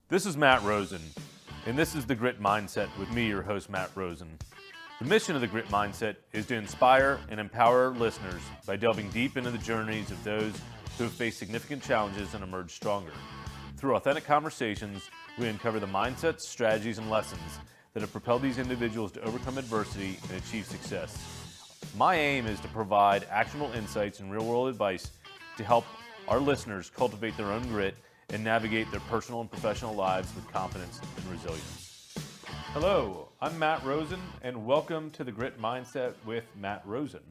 This is Matt Rosen, and this is the Grit Mindset with me, your host, Matt Rosen. The mission of the Grit Mindset is to inspire and empower our listeners by delving deep into the journeys of those who have faced significant challenges and emerged stronger. Through authentic conversations, we uncover the mindsets, strategies, and lessons that have propelled these individuals to overcome adversity and achieve success. My aim is to provide actionable insights and real-world advice to help our listeners cultivate their own grit and navigate their personal and professional lives with confidence and resilience. Hello, I'm Matt Rosen, and welcome to the Grit Mindset with Matt Rosen,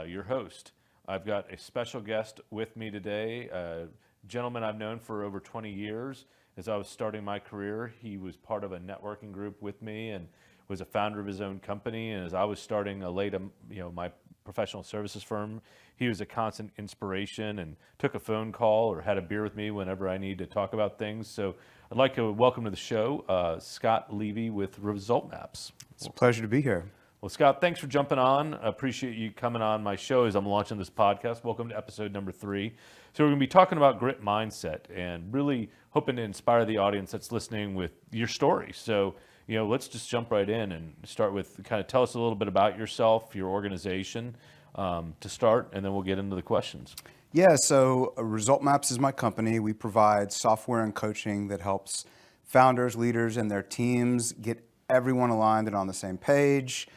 your host. I've got a special guest with me today, a gentleman I've known for over 20 years. As I was starting my career, he was part of a networking group with me and was a founder of his own company. And as I was starting my professional services firm, he was a constant inspiration and took a phone call or had a beer with me whenever I need to talk about things. So I'd like to welcome to the show Scott Levy with OfResultMaps. It's a pleasure to be here. Well, Scott, thanks for jumping on. I appreciate you coming on my show as I'm launching this podcast. Welcome to episode number 3. So we're going to be talking about grit mindset and really hoping to inspire the audience that's listening with your story. So, let's just jump right in and start with kind of tell us a little bit about yourself, your organization to start, and then we'll get into the questions. Yeah, so OfResultMaps is my company. We provide software and coaching that helps founders, leaders, and their teams get everyone aligned and on the same page,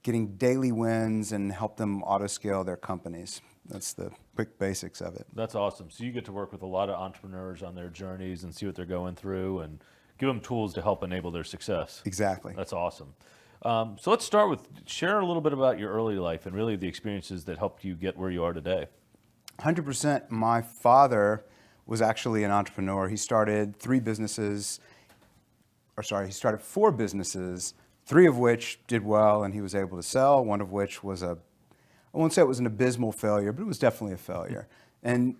getting daily wins, and help them auto-scale their companies. That's the quick basics of it. That's awesome. So you get to work with a lot of entrepreneurs on their journeys and see what they're going through and give them tools to help enable their success. Exactly. That's awesome. So let's start with share a little bit about your early life and really the experiences that helped you get where you are today. 100%. My father was actually an entrepreneur. He started 4 businesses, 3 of which did well and he was able to sell, one of which was I won't say it was an abysmal failure, but it was definitely a failure. And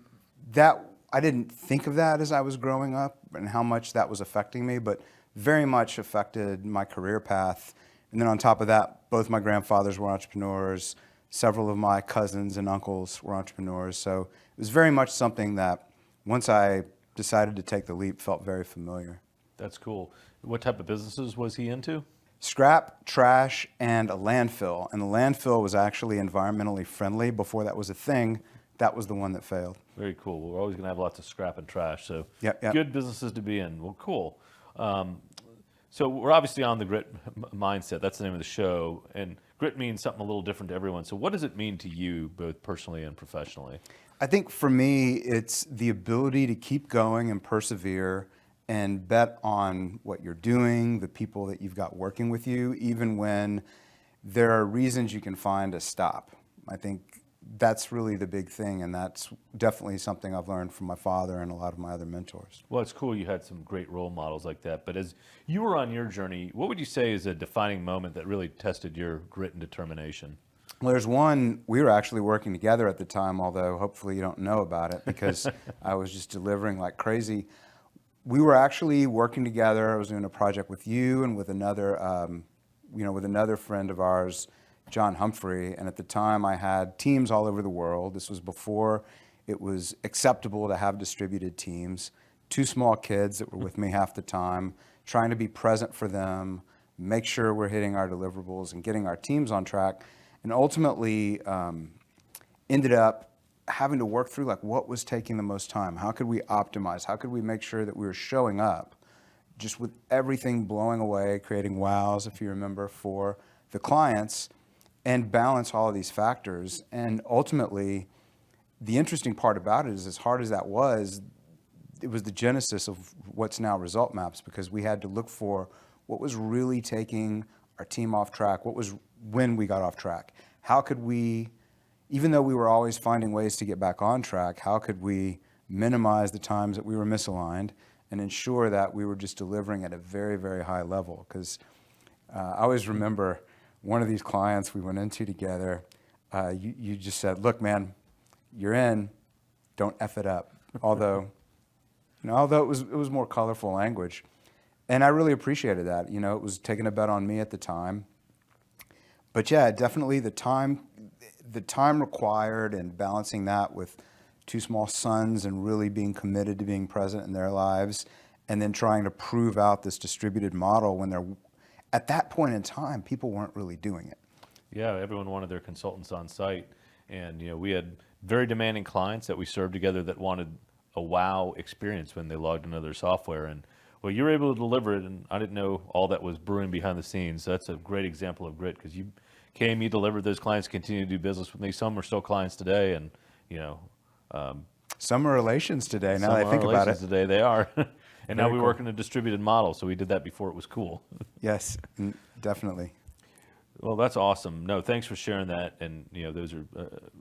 that, I didn't think of that as I was growing up and how much that was affecting me, but very much affected my career path. And then on top of that, both my grandfathers were entrepreneurs, several of my cousins and uncles were entrepreneurs. So it was very much something that once I decided to take the leap, felt very familiar. That's cool. What type of businesses was he into? Scrap, trash, and a landfill. And the landfill was actually environmentally friendly. Before that was a thing, that was the one that failed. Very cool. We're always going to have lots of scrap and trash, so Yep. Good businesses to be in. Well, cool. So we're obviously on the Grit Mindset. That's the name of the show. And grit means something a little different to everyone. So what does it mean to you, both personally and professionally? I think for me, it's the ability to keep going and persevere and bet on what you're doing, the people that you've got working with you, even when there are reasons you can find to stop. I think that's really the big thing, and that's definitely something I've learned from my father and a lot of my other mentors. Well, it's cool you had some great role models like that. But as you were on your journey, what would you say is a defining moment that really tested your grit and determination? Well, there's one, we were actually working together at the time, although hopefully you don't know about it because I was just delivering like crazy. We were actually working together. I was doing a project with you and with another, with another friend of ours, John Humphrey. And at the time, I had teams all over the world. This was before it was acceptable to have distributed teams. 2 small kids that were with me half the time, trying to be present for them, make sure we're hitting our deliverables and getting our teams on track. And ultimately, ended up having to work through like what was taking the most time. How could we optimize? How could we make sure that we were showing up just with everything blowing away, creating wows, if you remember, for the clients, and balance all of these factors. And ultimately, the interesting part about it is, as hard as that was, it was the genesis of what's now OfResultMaps, because we had to look for what was really taking our team off track, what was when we got off track. How could we, even though we were always finding ways to get back on track, how could we minimize the times that we were misaligned and ensure that we were just delivering at a very, very high level? Because I always remember one of these clients we went into together, you just said, look, man, you're in, don't F it up. Although it was more colorful language. And I really appreciated that. It was taking a bet on me at the time. But yeah, definitely the time required and balancing that with 2 small sons and really being committed to being present in their lives and then trying to prove out this distributed model when they're, at that point in time, people weren't really doing it. Yeah, everyone wanted their consultants on site, and we had very demanding clients that we served together that wanted a wow experience when they logged into their software. And well, you were able to deliver it, and I didn't know all that was brewing behind the scenes. So that's a great example of grit, because you came, you delivered, those clients continue to do business with me. Some are still clients today, and Some are relations today. Now some that I are think about it, relations today, they are. And now Very we cool. work in a distributed model, so we did that before it was cool. yes, definitely. Well, that's awesome. No, thanks for sharing that. And those are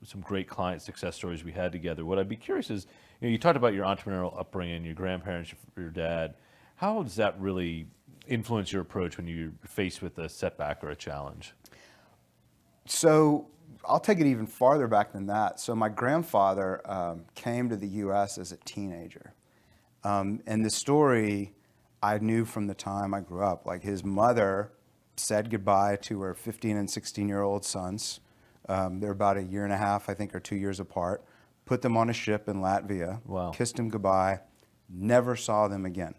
some great client success stories we had together. What I'd be curious is, you talked about your entrepreneurial upbringing, your grandparents, your dad. How does that really influence your approach when you're faced with a setback or a challenge? So I'll take it even farther back than that. So my grandfather came to the U.S. as a teenager. And the story I knew from the time I grew up. Like, his mother said goodbye to her 15 and 16-year-old sons. They're about a year and a half, I think, or 2 years apart. Put them on a ship in Latvia. Wow. Kissed them goodbye. Never saw them again.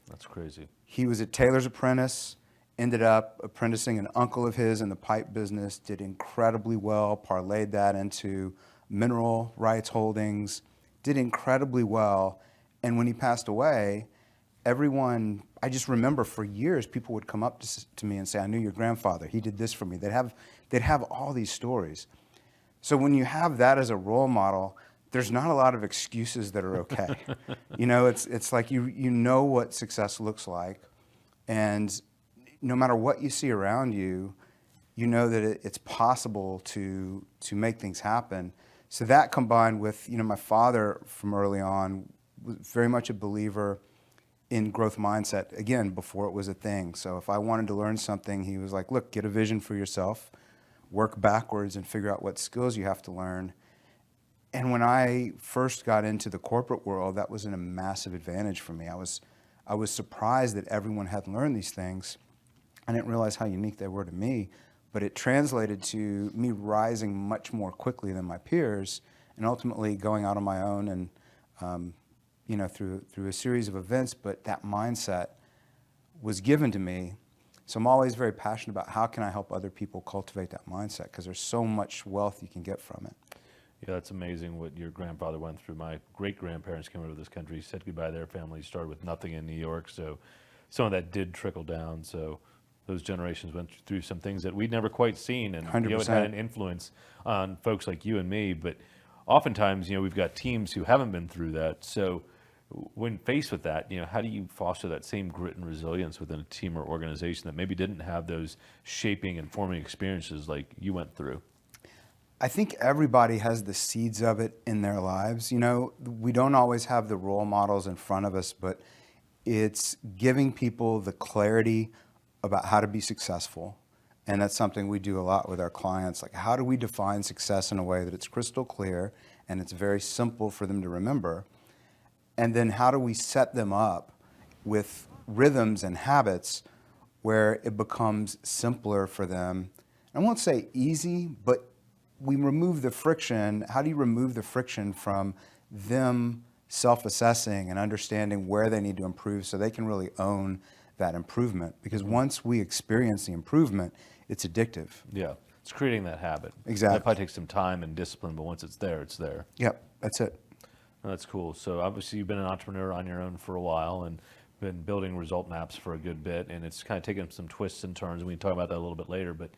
That's crazy. He was a tailor's apprentice, ended up apprenticing an uncle of his in the pipe business, did incredibly well, parlayed that into mineral rights holdings, did incredibly well. And when he passed away, everyone, I just remember for years, people would come up to me and say, I knew your grandfather. He did this for me. They'd have all these stories. So when you have that as a role model, there's not a lot of excuses that are okay. It's like you know what success looks like. And no matter what you see around you, you know that it's possible to make things happen. So that combined with, my father from early on was very much a believer in growth mindset, again, before it was a thing. So if I wanted to learn something, he was like, look, get a vision for yourself, work backwards and figure out what skills you have to learn. And when I first got into the corporate world, that was a massive advantage for me. I was surprised that everyone had learned these things. I didn't realize how unique they were to me, but it translated to me rising much more quickly than my peers, and ultimately going out on my own and through a series of events. But that mindset was given to me. So I'm always very passionate about how can I help other people cultivate that mindset, because there's so much wealth you can get from it. Yeah, that's amazing what your grandfather went through. My great-grandparents came over to this country, said goodbye to their family, started with nothing in New York, so some of that did trickle down. So those generations went through some things that we'd never quite seen, and 100%. It had an influence on folks like you and me. But oftentimes, we've got teams who haven't been through that. So when faced with that, how do you foster that same grit and resilience within a team or organization that maybe didn't have those shaping and forming experiences like you went through? I think everybody has the seeds of it in their lives. We don't always have the role models in front of us, but it's giving people the clarity about how to be successful. And that's something we do a lot with our clients. Like, how do we define success in a way that it's crystal clear and it's very simple for them to remember? And then how do we set them up with rhythms and habits where it becomes simpler for them? I won't say easy, but we remove the friction. How do you remove the friction from them self-assessing and understanding where they need to improve so they can really own that improvement? Because once we experience the improvement, it's addictive. Yeah, it's creating that habit. Exactly. That probably takes some time and discipline, but once it's there, it's there. Yep, that's it. Oh, that's cool. So obviously you've been an entrepreneur on your own for a while and been building ResultMaps for a good bit, and it's kind of taken some twists and turns, and we can talk about that a little bit later. But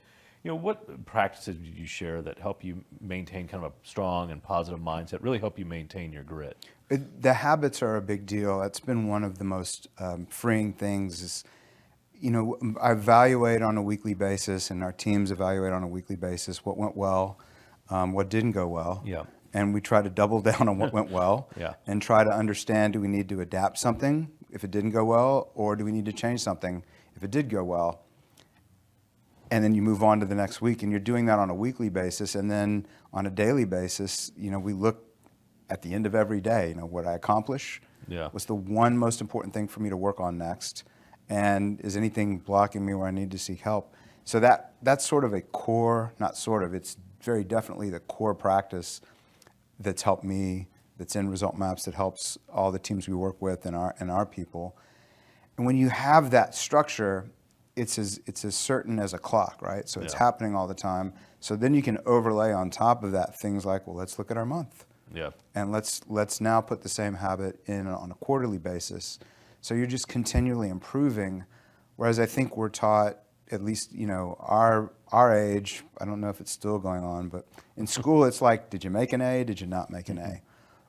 what practices did you share that help you maintain kind of a strong and positive mindset, really help you maintain your grit? The habits are a big deal. That's been one of the most freeing things is, I evaluate on a weekly basis, and our teams evaluate on a weekly basis what went well, what didn't go well. Yeah. And we try to double down on what went well. Yeah. And try to understand, do we need to adapt something if it didn't go well, or do we need to change something if it did go well? And then you move on to the next week, and you're doing that on a weekly basis. And then on a daily basis, we look at the end of every day, what I accomplish, Yeah. what's the one most important thing for me to work on next, and is anything blocking me where I need to seek help? So that's sort of a core, not sort of, it's very definitely the core practice that's helped me, that's in ResultMaps, that helps all the teams we work with and our people. And when you have that structure, it's as certain as a clock, right? So it's Yeah. happening all the time. So then you can overlay on top of that things like, well, let's look at our month. Yeah. And let's now put the same habit in on a quarterly basis. So you're just continually improving. Whereas I think we're taught, at least, our age, I don't know if it's still going on, but in school it's like, did you make an A? Did you not make an A?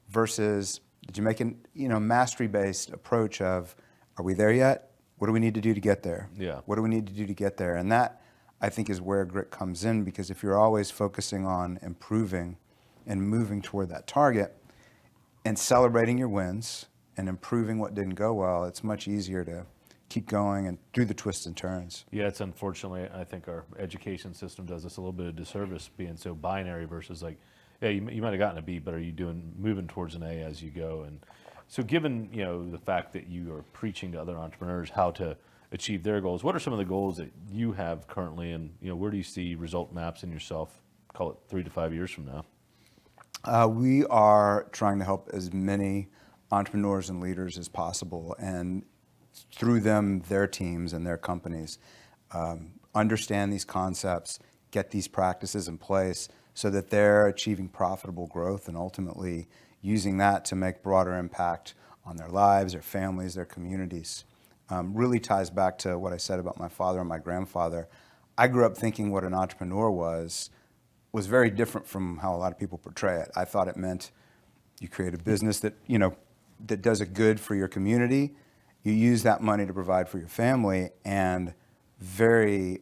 Versus, did you make an, mastery-based approach of, are we there yet? What do we need to do to get there? Yeah. What do we need to do to get there? And that, I think, is where grit comes in, because if you're always focusing on improving and moving toward that target and celebrating your wins and improving what didn't go well, it's much easier to keep going and do the twists and turns. Yeah, it's unfortunately, I think our education system does us a little bit of disservice being so binary versus like, yeah, you might have gotten a B, but are you moving towards an A as you go? And so given, the fact that you are preaching to other entrepreneurs how to achieve their goals, what are some of the goals that you have currently, and where do you see result maps in yourself, call it 3 to 5 years from now? We are trying to help as many entrepreneurs and leaders as possible, and through them, their teams and their companies, understand these concepts, get these practices in place so that they're achieving profitable growth and ultimately using that to make broader impact on their lives, their families, their communities. Really ties back to what I said about my father and my grandfather. I grew up thinking what an entrepreneur was very different from how a lot of people portray it. I thought it meant you create a business that, that does a good for your community. You use that money to provide for your family, and very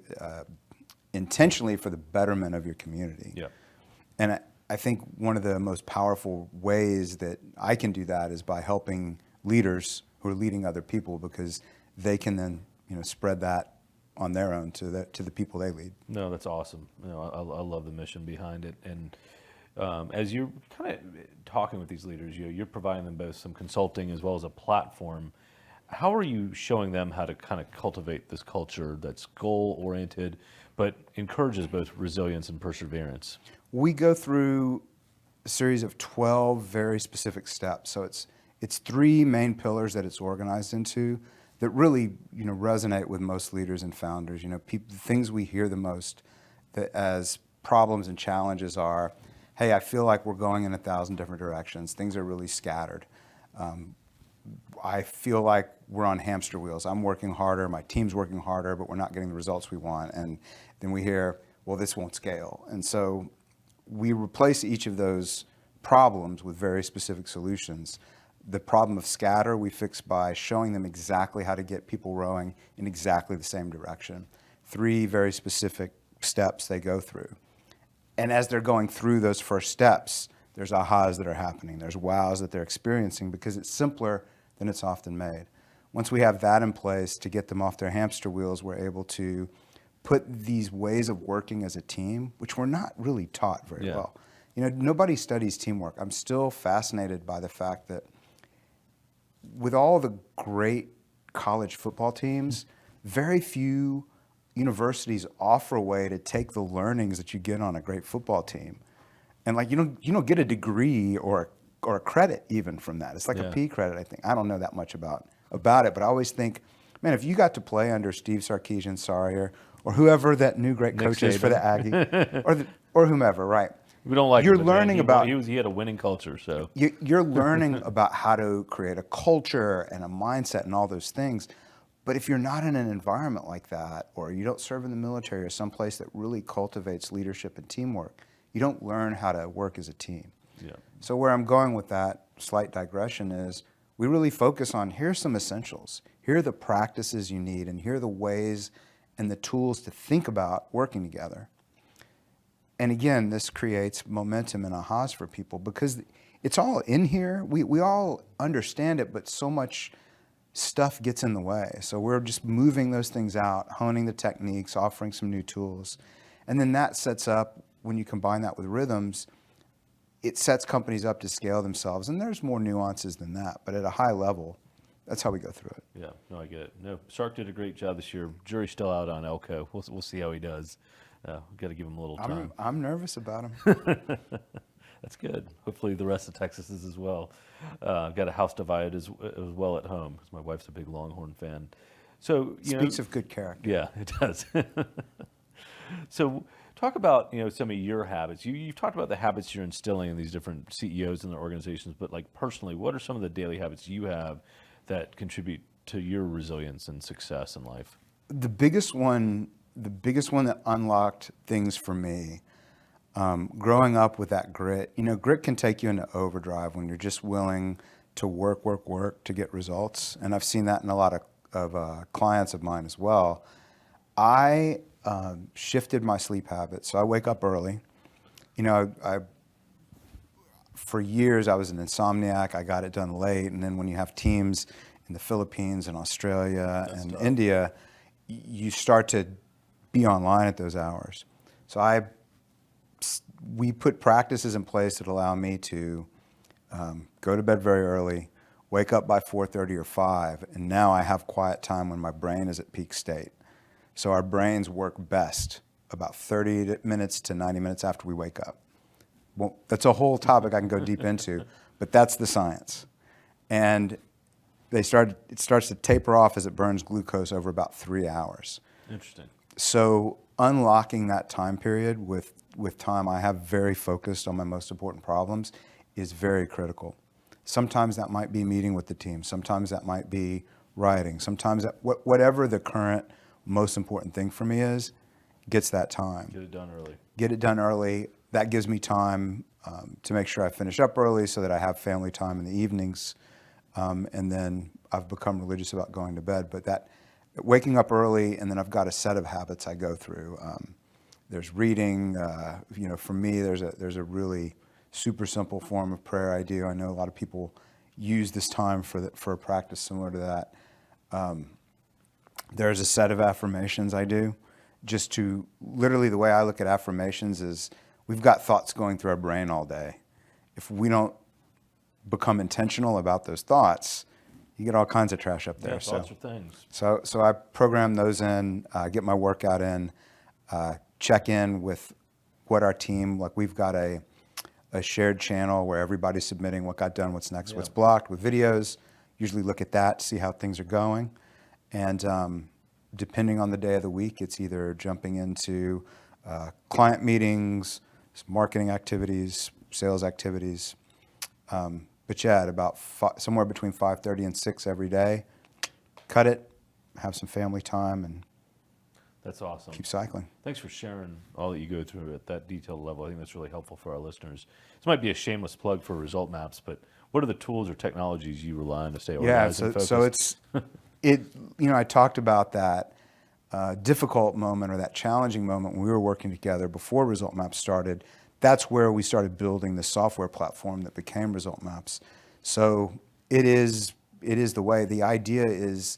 intentionally for the betterment of your community. Yeah. And I think one of the most powerful ways that I can do that is by helping leaders who are leading other people, because they can then spread that on their own to the people they lead. No, that's awesome. I love the mission behind it. And as you're kind of talking with these leaders, you're providing them both some consulting as well as a platform. How are you showing them how to kind of cultivate this culture that's goal-oriented, but encourages both resilience and perseverance? We go through a series of 12 very specific steps. So it's 3 main pillars that it's organized into that really resonate with most leaders and founders. The things we hear the most as problems and challenges are, hey, I feel like we're going in 1,000 different directions. Things are really scattered. I feel like we're on hamster wheels. I'm working harder, my team's working harder, but we're not getting the results we want. And then we hear, well, this won't scale. And so we replace each of those problems with very specific solutions. The problem of scatter we fix by showing them exactly how to get people rowing in exactly the same direction. 3 very specific steps they go through. And as they're going through those first steps, there's ahas that are happening. There's wows that they're experiencing, because it's simpler than it's often made. Once we have that in place to get them off their hamster wheels, we're able to put these ways of working as a team, which we're not really taught very well. Nobody studies teamwork. I'm still fascinated by the fact that with all the great college football teams, very few universities offer a way to take the learnings that you get on a great football team, and you don't get a degree or a credit even from that. It's like a P credit, I think. I don't know that much about it, but I always think, man, if you got to play under Steve Sarkisian, or whoever that new great coach is for the Aggie, or whomever, right? We don't like you're him, learning about he had a winning culture, so you're learning about how to create a culture and a mindset and all those things. But if you're not in an environment like that, or you don't serve in the military or someplace that really cultivates leadership and teamwork, you don't learn how to work as a team. yeah. So where I'm going with that slight digression is, we really focus on, here's some essentials. Here are the practices you need, and here are the ways and the tools to think about working together. And again, this creates momentum and ahas for people, because it's all in here. We all understand it, but so much stuff gets in the way. So we're just moving those things out, honing the techniques, offering some new tools. And then that sets up, when you combine that with rhythms, it sets companies up to scale themselves. And there's more nuances than that, but at a high level, that's how we go through it. Yeah, no, I get it. No, Sark did a great job this year. Jury's still out on Elko. We'll see how he does. We've got to give him a little time. I'm nervous about him. That's good. Hopefully the rest of Texas is as well. I've got a house divided as well at home because my wife's a big Longhorn fan. So Speaks of good character. yeah, it does. So talk about some of your habits. You've talked about the habits you're instilling in these different CEOs and their organizations, but like personally, what are some of the daily habits you have that contribute to your resilience and success in life? The biggest one that unlocked things for me, growing up with that grit. Grit can take you into overdrive when you're just willing to work to get results. And I've seen that in a lot of clients of mine as well. I shifted my sleep habits. So I wake up early. For years I was an insomniac. I got it done late. And then when you have teams in the Philippines and Australia and tough. India, you start to be online at those hours. So we put practices in place that allow me to go to bed very early, wake up by 4:30 or 5, and now I have quiet time when my brain is at peak state. So our brains work best about 30 minutes to 90 minutes after we wake up. Well, that's a whole topic I can go deep into, but that's the science. And it starts to taper off as it burns glucose over about 3 hours. Interesting. So unlocking that time period with time I have very focused on my most important problems is very critical. Sometimes that might be meeting with the team. Sometimes that might be writing. Sometimes whatever the current most important thing for me is, gets that time. Get it done early. Get it done early. That gives me time to make sure I finish up early so that I have family time in the evenings. And then I've become religious about going to bed. But that waking up early, and then I've got a set of habits I go through. There's reading. For me, there's a really super simple form of prayer I do. I know a lot of people use this time for a practice similar to that. There's a set of affirmations I do. Just to literally, the way I look at affirmations is we've got thoughts going through our brain all day. If we don't become intentional about those thoughts, you get all kinds of trash up there. Yeah, thoughts are things. So I program those in, get my workout in, check in with what our team, like we've got a shared channel where everybody's submitting what got done, what's next, what's blocked with videos. Usually look at that, see how things are going. And depending on the day of the week, it's either jumping into client meetings, marketing activities, sales activities. But yeah, at about somewhere between 5:30 and 6 every day, cut it, have some family time, and that's awesome. Keep cycling. Thanks for sharing all that you go through at that detailed level. I think that's really helpful for our listeners. This might be a shameless plug for ResultMaps, but what are the tools or technologies you rely on to stay organized and focused? So I talked about that difficult moment or that challenging moment when we were working together before ResultMaps started. That's where we started building the software platform that became ResultMaps. So it is the way. The idea is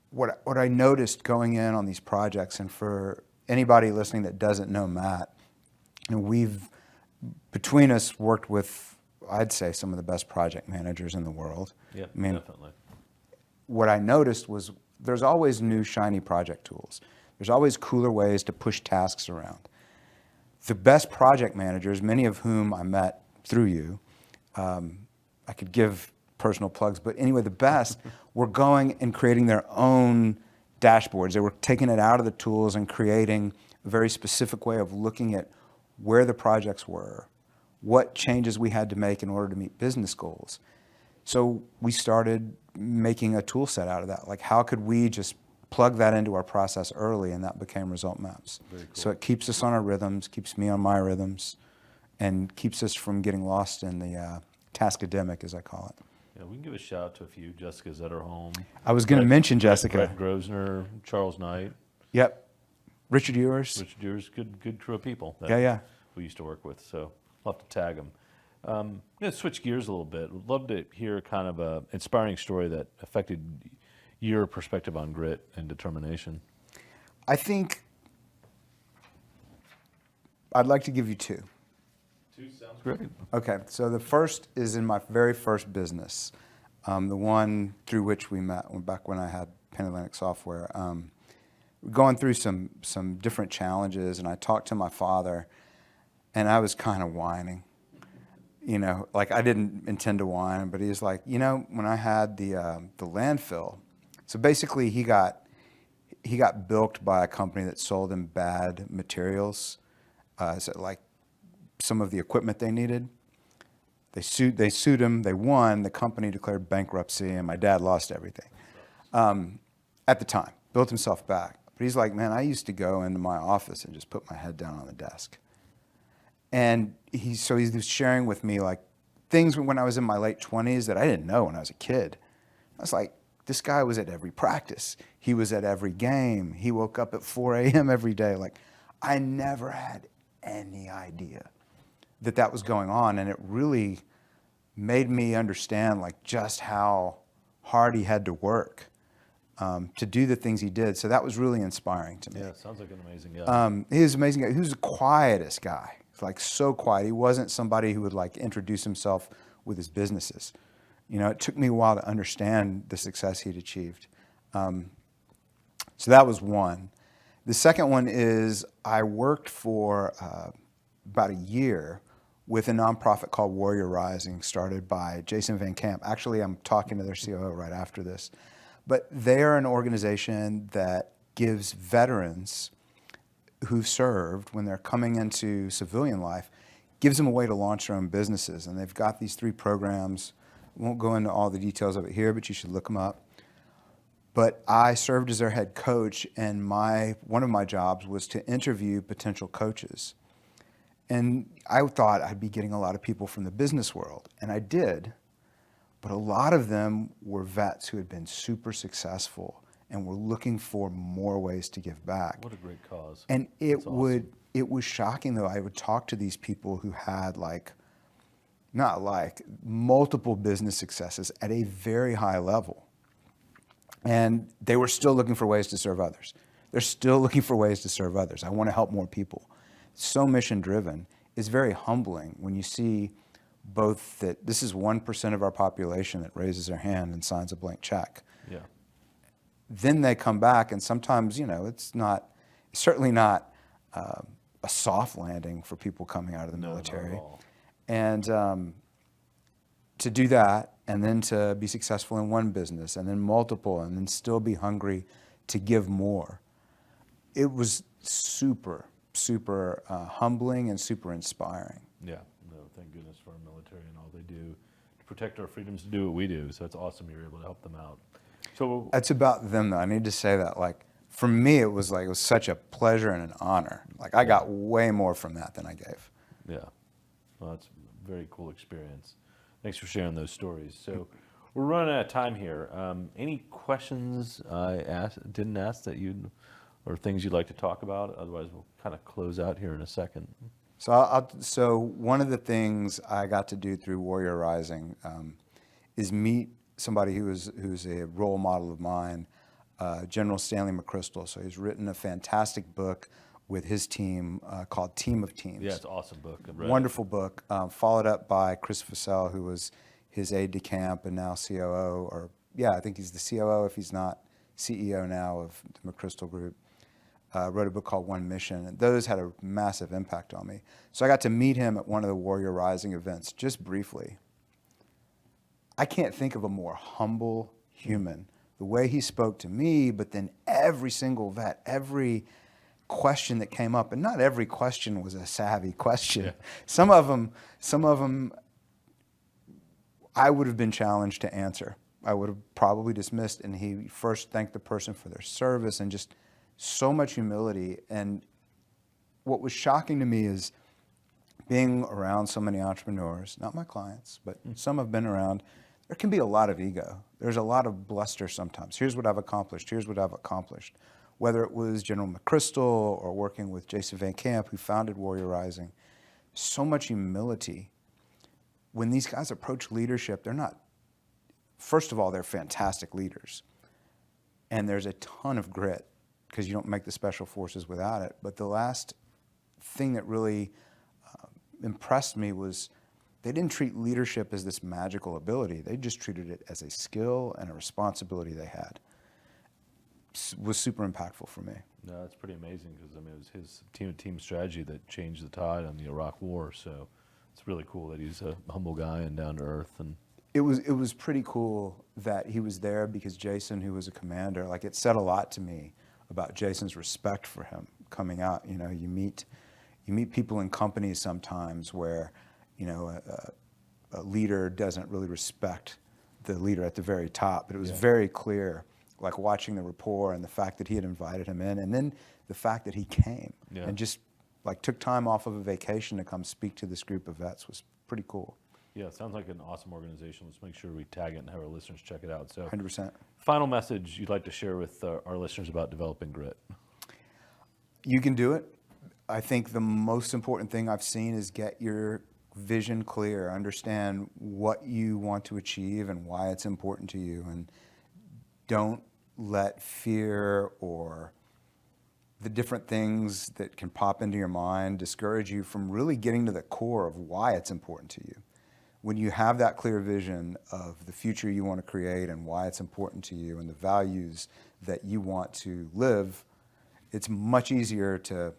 what I noticed going in on these projects, and for anybody listening that doesn't know Matt, we've between us worked with, I'd say, some of the best project managers in the world. Yeah, definitely. What I noticed was there's always new shiny project tools. There's always cooler ways to push tasks around. The best project managers, many of whom I met through you, I could give personal plugs, but anyway, the best were going and creating their own dashboards. They were taking it out of the tools and creating a very specific way of looking at where the projects were, what changes we had to make in order to meet business goals. So we started making a tool set out of that. Like, how could we just plug that into our process early, and that became ResultMaps. Very cool. So it keeps us on our rhythms, keeps me on my rhythms, and keeps us from getting lost in the taskademic, as I call it. Yeah, we can give a shout out to a few. Jessica's at her home. I was going to mention Jessica. Brett Grosvenor, Charles Knight. Yep. Richard Ewers. Richard Ewers, good crew of people. Yeah. We used to work with, so I'll have to tag them. Switch gears a little bit. Would love to hear kind of an inspiring story that affected your perspective on grit and determination. I think I'd like to give you two. Two sounds great. Okay, so the first is in my very first business, the one through which we met back when I had Penn Atlantic Software. Going through some different challenges, and I talked to my father, And I was kind of whining, like I didn't intend to whine, but he was like, when I had the landfill, so basically he got bilked by a company that sold him bad materials, so like some of the equipment they needed. They sued him, they won, the company declared bankruptcy, and my dad lost everything. At the time, built himself back. But he's like, man, I used to go into my office and just put my head down on the desk. And he was sharing with me like things when I was in my late 20s that I didn't know when I was a kid. I was like, this guy was at every practice. He was at every game. He woke up at 4 a.m. every day. Like, I never had any idea that was going on. And it really made me understand like just how hard he had to work to do the things he did. So that was really inspiring to me. Yeah, sounds like an amazing guy. He was an amazing guy. He was the quietest guy. Like so quiet. He wasn't somebody who would like introduce himself with his businesses. It took me a while to understand the success he'd achieved. So that was one. The second one is I worked for about a year with a nonprofit called Warrior Rising, started by Jason Van Camp. Actually, I'm talking to their COO right after this. But they're an organization that gives veterans who've served, when they're coming into civilian life, gives them a way to launch their own businesses. And they've got these 3 programs. I won't go into all the details of it here, but you should look them up. But I served as their head coach, and one of my jobs was to interview potential coaches. And I thought I'd be getting a lot of people from the business world, and I did. But a lot of them were vets who had been super successful and were looking for more ways to give back. What a great cause. And it was shocking though. I would talk to these people who had multiple business successes at a very high level. And they were still looking for ways to serve others. They're still looking for ways to serve others. I want to help more people. So mission driven. It's very humbling when you see both that this is 1% of our population that raises their hand and signs a blank check. Yeah. Then they come back, and sometimes, it's certainly not a soft landing for people coming out of the military. Not at all. And to do that, and then to be successful in one business, and then multiple, and then still be hungry to give more. It was super humbling and super inspiring. Yeah, no, thank goodness for our military and all they do to protect our freedoms, to do what we do. So it's awesome you're able to help them out. So it's about them, though. I need to say that. Like, for me, it was such a pleasure and an honor. Like, I got way more from that than I gave. Yeah, well, that's a very cool experience. Thanks for sharing those stories. So we're running out of time here. Any questions I didn't ask that or things you'd like to talk about? Otherwise, we'll kind of close out here in a second. So one of the things I got to do through Warrior Rising is meet somebody who's a role model of mine, General Stanley McChrystal. So he's written a fantastic book with his team called Team of Teams. Yeah, it's an awesome book. Wonderful book. Followed up by Chris Fussell, who was his aide-de-camp and now COO, I think he's the COO if he's not CEO now of the McChrystal Group. Wrote a book called One Mission, and those had a massive impact on me. So I got to meet him at one of the Warrior Rising events, just briefly. I can't think of a more humble human. The way he spoke to me, but then every single vet, every question that came up, and not every question was a savvy question. Yeah. Some of them, I would have been challenged to answer. I would have probably dismissed, and he first thanked the person for their service, and just so much humility. And what was shocking to me is being around so many entrepreneurs, not my clients, but some have been around, there can be a lot of ego. There's a lot of bluster sometimes. Here's what I've accomplished. Here's what I've accomplished. Whether it was General McChrystal or working with Jason Van Camp, who founded Warrior Rising, so much humility. When these guys approach leadership, they're not, first of all, they're fantastic leaders. And there's a ton of grit, because you don't make the special forces without it. But the last thing that really impressed me was they didn't treat leadership as this magical ability. They just treated it as a skill and a responsibility they had. was super impactful for me. No, that's pretty amazing because I mean it was his team strategy that changed the tide on the Iraq War. So it's really cool that he's a humble guy and down to earth. And it was pretty cool that he was there because Jason, who was a commander, like it said a lot to me about Jason's respect for him coming out. You know, you meet people in companies sometimes where, you know, a leader doesn't really respect the leader at the very top, but it was very clear, like watching the rapport and the fact that he had invited him in, and then the fact that he came and just like took time off of a vacation to come speak to this group of vets was pretty cool. Yeah, it sounds like an awesome organization. Let's make sure we tag it and have our listeners check it out. So 100%. Final message you'd like to share with our listeners about developing grit? You can do it. I think the most important thing I've seen is get your vision clear, understand what you want to achieve and why it's important to you, and don't let fear or the different things that can pop into your mind discourage you from really getting to the core of why it's important to you. When you have that clear vision of the future you want to create and why it's important to you and the values that you want to live, it's much easier to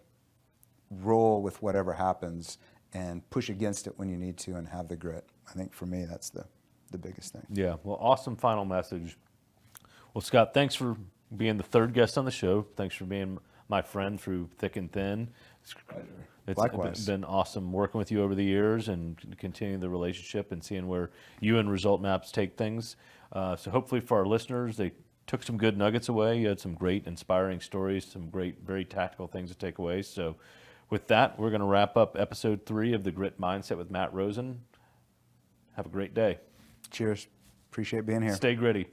roll with whatever happens and push against it when you need to and have the grit. I think for me, that's the biggest thing. Yeah, well, awesome final message. Well, Scott, thanks for being the third guest on the show. Thanks for being my friend through thick and thin. Likewise. It's been awesome working with you over the years and continuing the relationship and seeing where you and ResultMaps take things. So hopefully for our listeners, they took some good nuggets away. You had some great inspiring stories, some great, very tactical things to take away. So with that, we're going to wrap up episode 3 of The Grit Mindset with Matt Rosen. Have a great day. Cheers. Appreciate being here. Stay gritty.